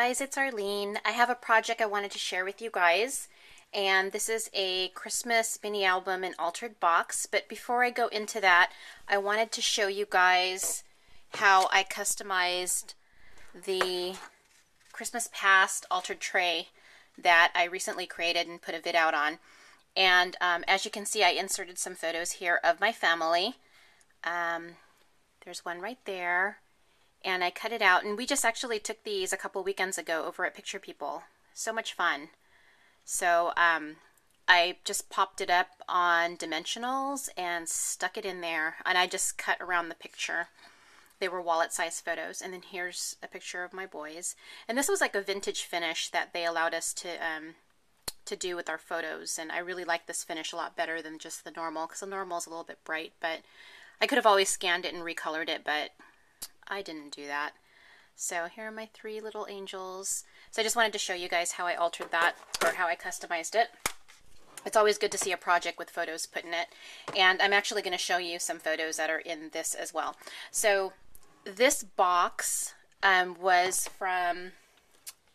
guys, it's Arlene. I have a project I wanted to share with you guys, and this is a Christmas mini album in altered box. But before I go into that, I wanted to show you guys how I customized the Christmas past altered tray that I recently created and put a vid out on. And as you can see, I inserted some photos here of my family. There's one right there. And I cut it out, and we just actually took these a couple weekends ago over at Picture People. So much fun. So I just popped it up on dimensionals and stuck it in there, and I just cut around the picture. They were wallet-sized photos, and then here's a picture of my boys. And this was like a vintage finish that they allowed us to do with our photos, and I really like this finish a lot better than just the normal, because the normal is a little bit bright, but I could have always scanned it and recolored it, but I didn't do that. So here are my three little angels. So I just wanted to show you guys how I altered that, or how I customized it. It's always good to see a project with photos put in it. And I'm actually going to show you some photos that are in this as well. So this box was from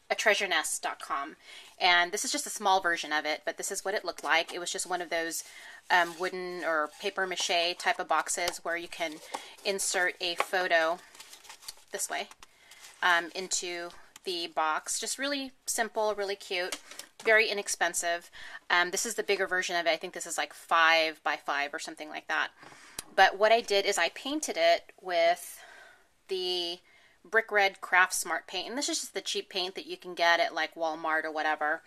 atreasurenest.com. And this is just a small version of it, but this is what it looked like. It was just one of those wooden or paper mache type of boxes where you can insert a photo this way into the box. Just really simple, really cute, very inexpensive. This is the bigger version of it. I think this is like 5 by 5 or something like that. But what I did is I painted it with the Brick Red Craft Smart paint, and this is just the cheap paint that you can get at like Walmart or whatever.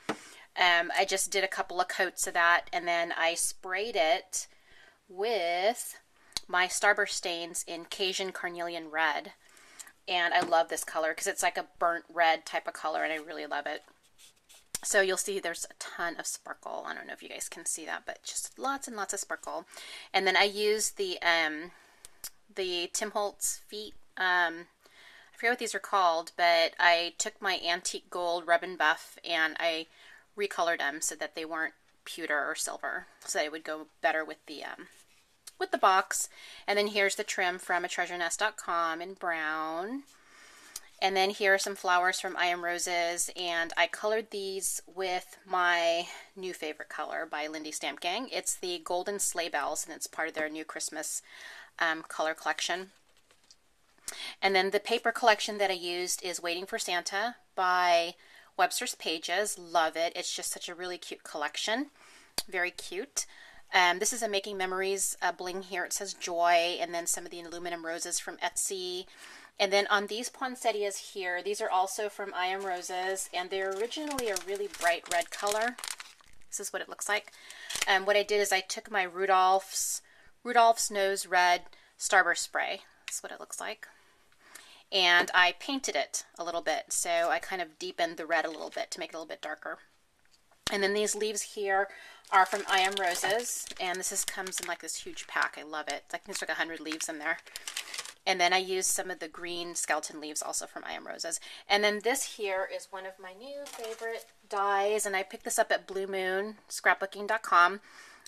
I just did a couple of coats of that, and then I sprayed it with my Starburst stains in Cajun Carnelian Red. And I love this color because it's like a burnt red type of color, and I really love it. So you'll see there's a ton of sparkle. I don't know if you guys can see that, but just lots and lots of sparkle. And then I used the Tim Holtz feet. I forget what these are called, but I took my antique gold rub and buff and I recolored them so that they weren't pewter or silver, so that it would go better with the box. And then here's the trim from atreasurenest.com in brown. And then here are some flowers from I Am Roses, and I colored these with my new favorite color by Lindy Stamp Gang. It's the Golden Sleigh Bells, and it's part of their new Christmas color collection. And then the paper collection that I used is Waiting for Santa by Webster's Pages. Love it. It's just such a really cute collection. Very cute. This is a Making Memories bling here. It says Joy, and then some of the aluminum roses from Etsy. And then on these poinsettias here, these are also from I Am Roses, and they're originally a really bright red color. This is what it looks like. What I did is I took my Rudolph's Nose Red Starburst spray. That's what it looks like. And I painted it a little bit, so I kind of deepened the red a little bit to make it a little bit darker. And then these leaves here are from I Am Roses, and this comes in like this huge pack. I love it. I think there's like 100 leaves in there. And then I used some of the green skeleton leaves also from I Am Roses. And then this here is one of my new favorite dies, and I picked this up at Blue Moon Scrapbooking.com,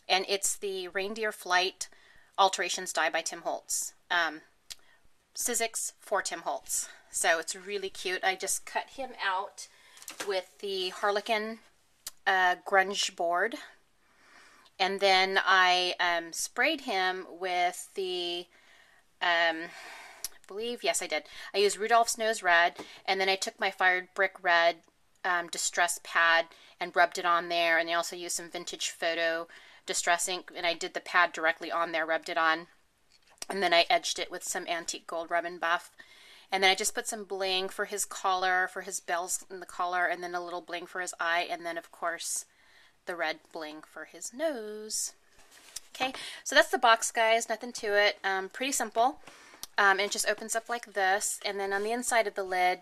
and it's the Reindeer Flight Alterations die by Tim Holtz. Sizzix for Tim Holtz. So it's really cute. I just cut him out with the Harlequin grunge board, and then I sprayed him with the I believe, yes I did, I used Rudolph's Nose Red, and then I took my Fired Brick Red Distress pad and rubbed it on there, and I also used some Vintage Photo Distress ink, and I did the pad directly on there, rubbed it on, and then I edged it with some antique gold rub and buff. And then I just put some bling for his collar, for his bells in the collar, and then a little bling for his eye, and then of course the red bling for his nose. Okay, so that's the box, guys. Nothing to it. Pretty simple. And it just opens up like this. And then on the inside of the lid,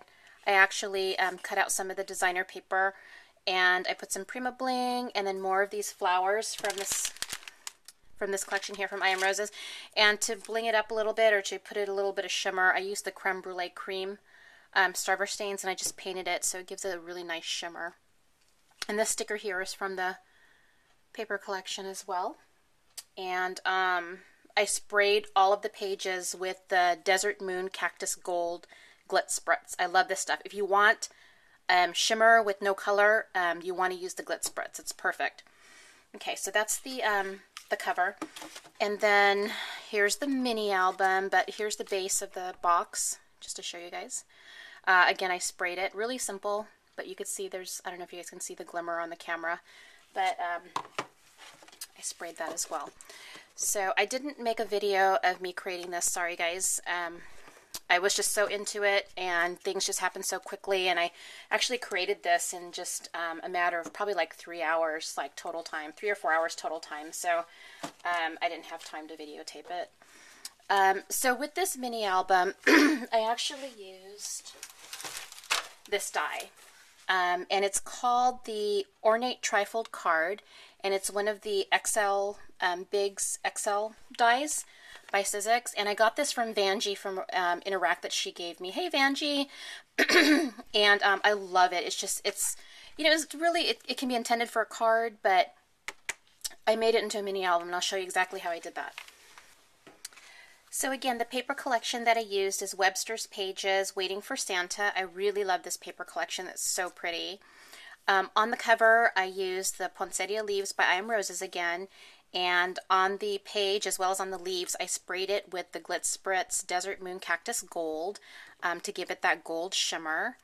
I actually cut out some of the designer paper, and I put some Prima bling, and then more of these flowers from this collection here from I Am Roses. And to bling it up a little bit, or to put it a little bit of shimmer, I used the Creme Brulee Cream Starburst stains, and I just painted it so it gives it a really nice shimmer. And this sticker here is from the paper collection as well. And I sprayed all of the pages with the Desert Moon Cactus Gold Glitz Spritz. I love this stuff. If you want shimmer with no color, you want to use the Glitz Spritz. It's perfect. Okay, so that's the cover. And then here's the mini album, but here's the base of the box, just to show you guys. Again, I sprayed it. Really simple, but you could see there's, I don't know if you guys can see the glimmer on the camera, but I sprayed that as well. So I didn't make a video of me creating this. Sorry, guys. I was just so into it, and things just happened so quickly, and I actually created this in just a matter of probably like 3 hours, like total time, 3 or 4 hours total time, so I didn't have time to videotape it. So with this mini album, I actually used this die, and it's called the Ornate Trifold Card, and it's one of the XL, Biggs XL dies by Sizzix, and I got this from Vanjie from in a rack that she gave me. Hey Vanjie, and I love it. It's just, it's, you know, it's really, it can be intended for a card, but I made it into a mini album, and I'll show you exactly how I did that. So again, the paper collection that I used is Webster's Pages, Waiting for Santa. I really love this paper collection. It's so pretty. On the cover, I used the Poinsettia Leaves by I Am Roses again, and on the page, as well as on the leaves, I sprayed it with the Glitz Spritz Desert Moon Cactus Gold to give it that gold shimmer.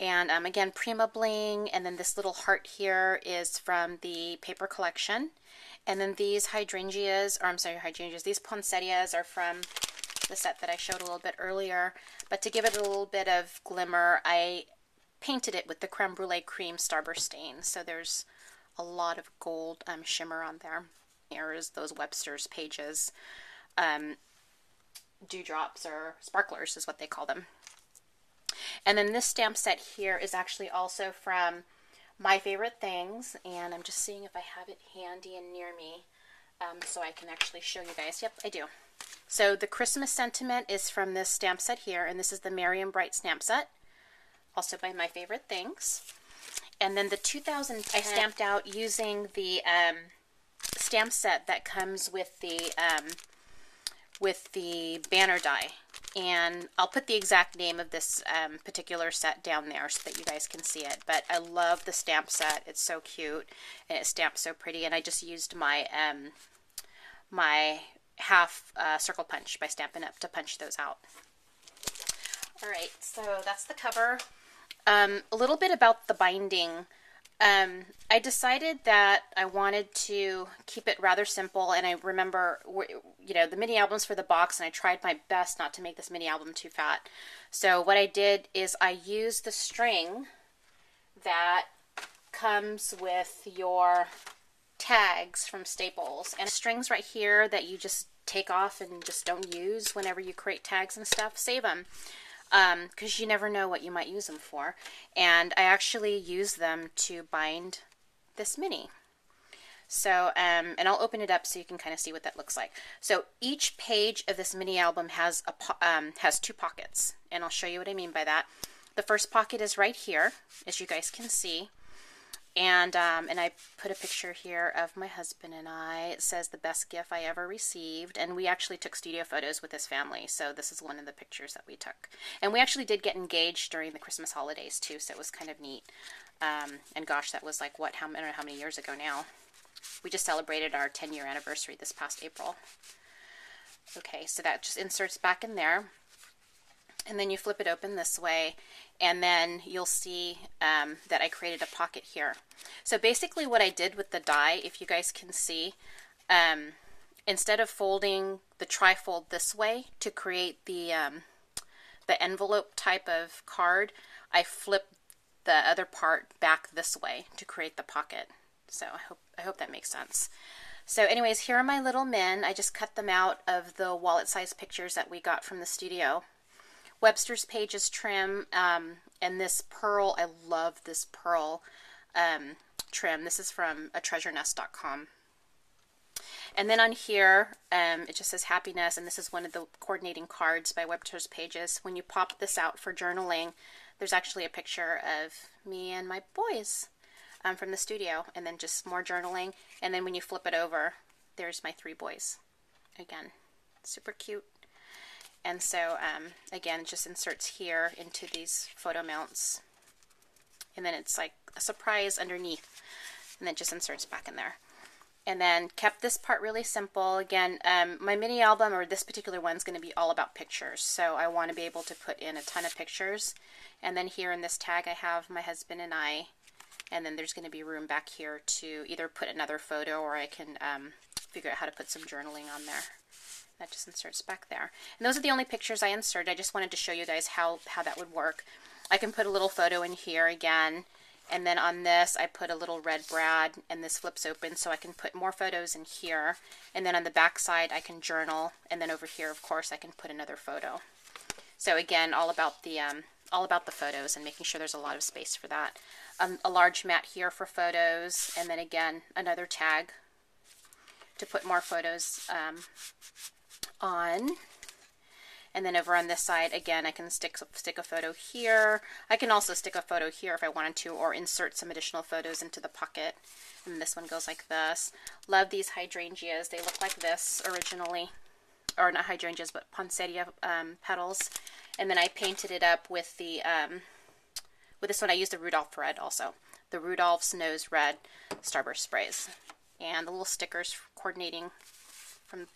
And again, Prima Bling, and then this little heart here is from the paper collection. And then these hydrangeas, or I'm sorry, hydrangeas, these poinsettias are from the set that I showed a little bit earlier. But to give it a little bit of glimmer, I painted it with the Creme Brulee Cream Starburst stain. So there's a lot of gold shimmer on there. Here is those Webster's Pages dewdrops, or sparklers is what they call them. And then this stamp set here is actually also from My Favorite Things, and I'm just seeing if I have it handy and near me so I can actually show you guys. Yep, I do. So the Christmas Sentiment is from this stamp set here, and this is the Merry and Bright stamp set, also by My Favorite Things. And then the 2010 I stamped out using the stamp set that comes with the banner die. And I'll put the exact name of this particular set down there so that you guys can see it. But I love the stamp set. It's so cute, and it stamps so pretty. And I just used my my half circle punch by Stampin' Up! To punch those out. Alright, so that's the cover. A little bit about the binding. I decided that I wanted to keep it rather simple, and I remember, you know, the mini album's for the box, and I tried my best not to make this mini album too fat. So what I did is I used the string that comes with your tags from Staples, and strings right here that you just take off and just don't use whenever you create tags and stuff. Save them. Because you never know what you might use them for. And I actually use them to bind this mini. So, and I'll open it up so you can kind of see what that looks like. So each page of this mini album has has 2 pockets, and I'll show you what I mean by that. The first pocket is right here, as you guys can see. And I put a picture here of my husband and I. It says the best gift I ever received. And we actually took studio photos with his family. So this is one of the pictures that we took. And we actually did get engaged during the Christmas holidays too. So it was kind of neat. And gosh, that was like, what, I don't know how many years ago now. We just celebrated our 10-year anniversary this past April. Okay, so that just inserts back in there. And then you flip it open this way, and then you'll see that I created a pocket here. So basically what I did with the die, if you guys can see, instead of folding the trifold this way to create the envelope type of card, I flipped the other part back this way to create the pocket. So I hope that makes sense. So anyways, here are my little men. I just cut them out of the wallet size pictures that we got from the studio. Webster's Pages trim, and this pearl, I love this pearl trim. This is from atreasurenest.com. And then on here, it just says happiness, and this is one of the coordinating cards by Webster's Pages. When you pop this out for journaling, there's actually a picture of me and my boys from the studio, and then just more journaling. And then when you flip it over, there's my 3 boys. Again, super cute. And so, again, it just inserts here into these photo mounts. and then it's like a surprise underneath, and then just inserts back in there. And then kept this part really simple. Again, my mini album, or this particular one, is going to be all about pictures. So I want to be able to put in a ton of pictures. And then here in this tag, I have my husband and I. And then there's going to be room back here to either put another photo, or I can figure out how to put some journaling on there. That just inserts back there. And those are the only pictures I inserted. I just wanted to show you guys how that would work. I can put a little photo in here again. And then on this, I put a little red brad, and this flips open, so I can put more photos in here. And then on the back side, I can journal. And then over here, of course, I can put another photo. So again, all about the photos and making sure there's a lot of space for that. A large mat here for photos, and then again, another tag to put more photos on. And then over on this side, again, I can stick a photo here. I can also stick a photo here if I wanted to, or insert some additional photos into the pocket. And this one goes like this. Love these hydrangeas. They look like this originally. Or not hydrangeas, but poinsettia petals. And then I painted it up with the, with this one I used the Rudolph red also. The Rudolph's Nose Red Starburst sprays. And the little stickers coordinating from the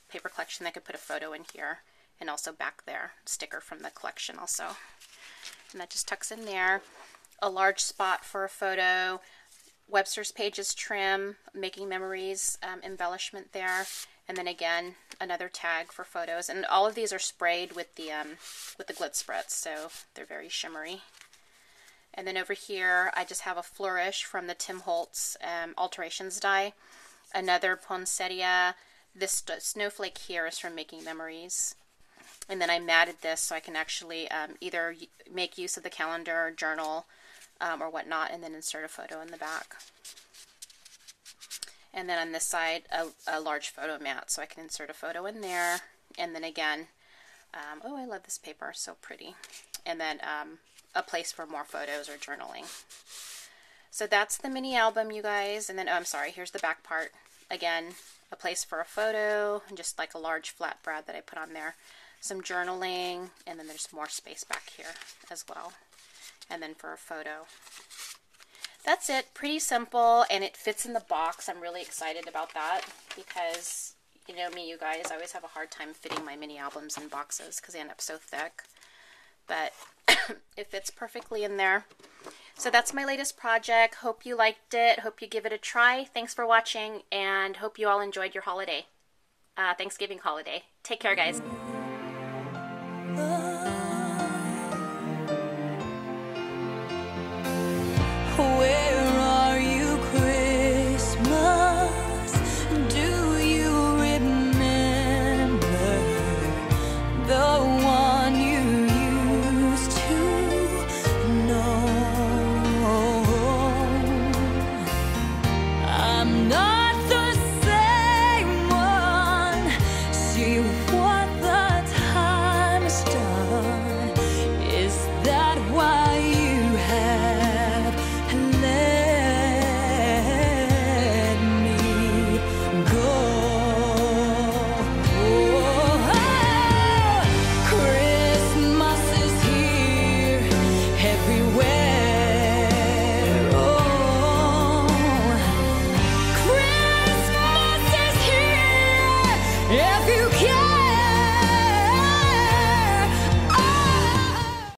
paper collection. I could put a photo in here. And also back there, sticker from the collection also. And that just tucks in there. A large spot for a photo. Webster's Pages trim, Making Memories embellishment there. And then again, another tag for photos. And all of these are sprayed with the glitz spritz, so they're very shimmery. And then over here, I just have a flourish from the Tim Holtz Alterations die. Another poinsettia. This snowflake here is from Making Memories. And then I matted this so I can actually either make use of the calendar, journal, or whatnot, and then insert a photo in the back. And then on this side, a large photo mat, so I can insert a photo in there. And then again, oh, I love this paper, so pretty. And then a place for more photos or journaling. So that's the mini album, you guys. And then, oh, I'm sorry, here's the back part. Again, a place for a photo, and just like a large flat brad that I put on there. Some journaling, and then there's more space back here as well. And then for a photo. That's it. Pretty simple, and it fits in the box. I'm really excited about that because, you know me, you guys, I always have a hard time fitting my mini albums in boxes because they end up so thick. But it fits perfectly in there. So that's my latest project. Hope you liked it. Hope you give it a try. Thanks for watching, and hope you all enjoyed your holiday. Thanksgiving holiday. Take care, guys. Where are you, Christmas? Do you remember the one you used to know? I'm not the same one. See what the time has done. Is that why you have let me go? Christmas is here everywhere. Oh, Christmas is here everywhere.